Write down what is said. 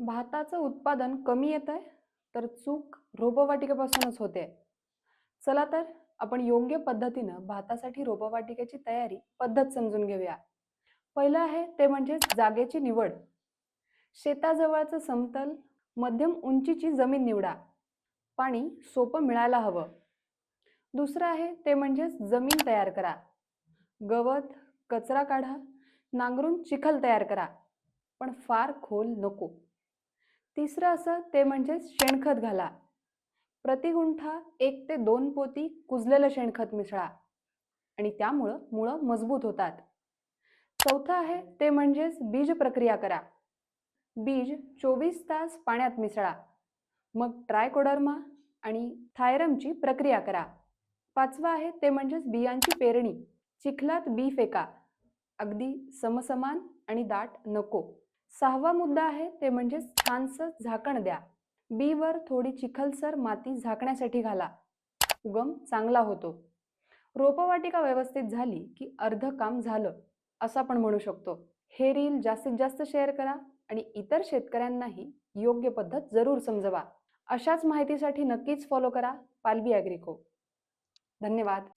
भाताचं उत्पादन कमी येत आहे, तर चूक रोपवाटिकेपासूनच होते. चला तर आपण योग्य पद्धतीनं भातासाठी रोपवाटिकेची तयारी पद्धत समजून घेऊया. पहिलं आहे ते म्हणजे जागेची निवड. शेताजवळचं समतल, मध्यम उंचीची जमीन निवडा. पाणी सोपं मिळायला हवं. दुसरं आहे ते म्हणजे जमीन तयार करा. गवत, कचरा काढा, नांगरून चिखल तयार करा, पण फार खोल नको. तिसरं असं ते म्हणजे शेणखत घाला. प्रति गुंठा 1 ते 2 पोती कुजलेलं शेणखत मिसळा आणि त्यामुळं मुळं मजबूत होतात. चौथं आहे ते म्हणजेच बीज प्रक्रिया करा. बीज 24 तास पाण्यात मिसळा. मग ट्रायकोडर्मा आणि थायरमची प्रक्रिया करा. पाचवं आहे ते म्हणजेच बियांची पेरणी. चिखलात बी फेका. अगदी समसमान आणि दाट नको. सहावा मुद्दा आहे ते म्हणजे छानसं झाकण द्या. बीवर थोडी चिखलसर माती झाकण्यासाठी घाला. उगम चांगला होतो. रोपवाटिका व्यवस्थित झाली की अर्ध काम झालं असं आपण म्हणू शकतो. हे रील जास्तीत जास्त शेअर करा आणि इतर शेतकऱ्यांनाही योग्य पद्धत जरूर समजवा. अशाच माहितीसाठी नक्कीच फॉलो करा पालवी ॲग्रिको. धन्यवाद.